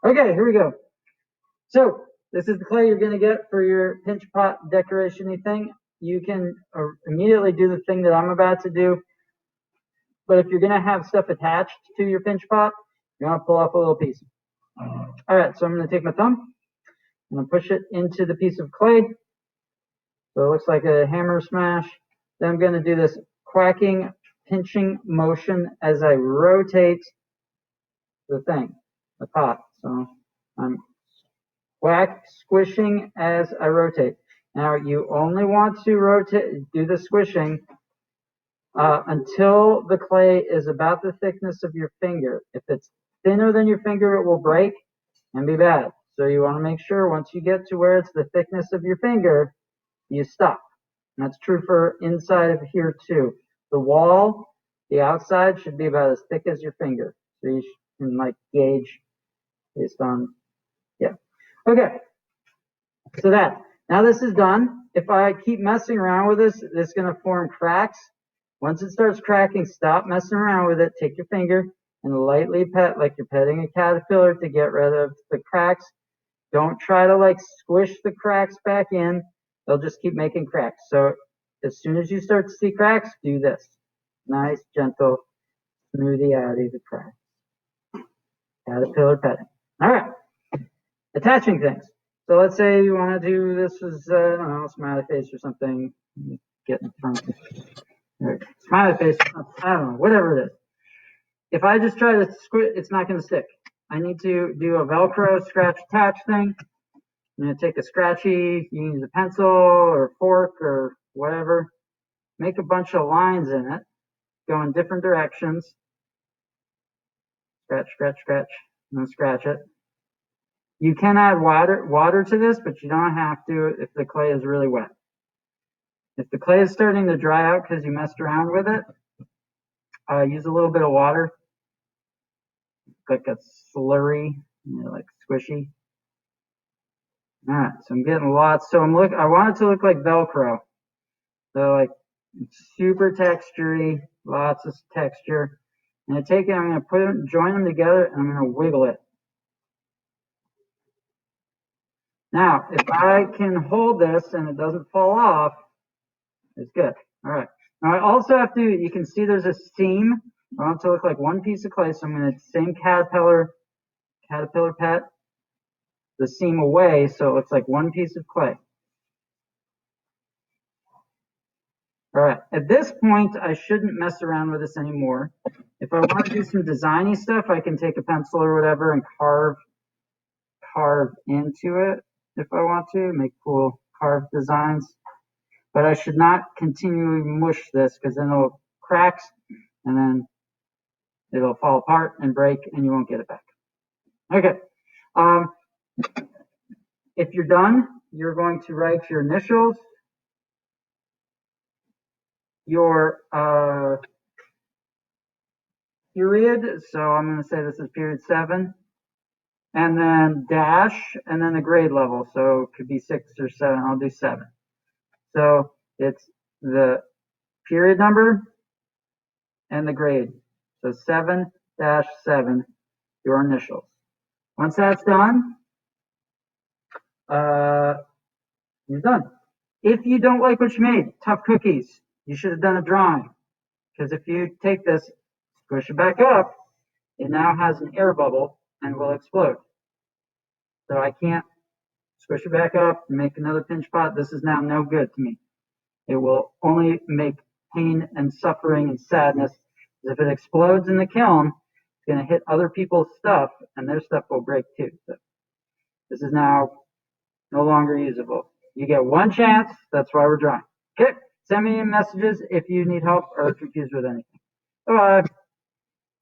Okay, here we go. So this is the clay you're going to get for your pinch pot decoration-y thing. You can immediately do the thing that I'm about to do. But if you're going to have stuff attached to your pinch pot, you want to pull off a little piece. All right, so I'm going to take my thumb. I'm going to push it into the piece of clay. So it looks like a hammer smash. Then I'm going to do this quacking, pinching motion as I rotate the thing, the pot. So I'm squishing as I rotate. Now you only want to do the squishing until the clay is about the thickness of your finger. If it's thinner than your finger, it will break and be bad. So you want to make sure once you get to where it's the thickness of your finger, you stop. And that's true for inside of here too. The wall, the outside should be about as thick as your finger. So you can like gauge based on, yeah. Okay, so now this is done. If I keep messing around with this, it's going to form cracks. Once it starts cracking, stop messing around with it. Take your finger and lightly pet like you're petting a caterpillar to get rid of the cracks. Don't try to like squish the cracks back in. They'll just keep making cracks. So as soon as you start to see cracks, do this. Nice, gentle, smoothie out of the cracks. Caterpillar petting. All right. Attaching things. So let's say you want to do this as, I don't know, smiley face or something. Get in front. Smiley face, I don't know, whatever it is. If I just try to squint, it's not going to stick. I need to do a Velcro scratch attach thing. I'm going to take a scratchy, you can use a pencil or fork or whatever. Make a bunch of lines in it. Go in different directions. Scratch, scratch, scratch, and then scratch it. You can add water to this, but you don't have to if the clay is really wet. If the clay is starting to dry out because you messed around with it, use a little bit of water, like a slurry, like squishy. All right, so I'm getting lots. So I want it to look like Velcro. So like super textury, lots of texture. And I take it, I'm going to join them together, and I'm going to wiggle it. Now, if I can hold this and it doesn't fall off, it's good. All right. Now I also have to, you can see there's a seam. I want it to look like one piece of clay, so I'm going to same caterpillar pet the seam away so it looks like one piece of clay. All right. At this point, I shouldn't mess around with this anymore. If I want to do some designy stuff, I can take a pencil or whatever and carve into it if I want to, make cool carved designs. But I should not continually mush this because then it'll cracks and then it'll fall apart and break and you won't get it back. Okay. If you're done, you're going to write your initials, your period. So I'm going to say this is period 7, and then dash, and then the grade level. So it could be 6 or 7. I'll do 7. So it's the period number and the grade. So 7-7, your initials. Once that's done, you're done. If you don't like what you made, tough cookies, you should have done a drawing. Because if you take this, squish it back up, it now has an air bubble and will explode. So I can't squish it back up and make another pinch pot. This is now no good to me. It will only make pain and suffering and sadness. If it explodes in the kiln, it's going to hit other people's stuff and their stuff will break too. So this is now no longer usable. You get one chance. That's why we're drawing. Okay. Send me messages if you need help or are confused with anything. Bye-bye.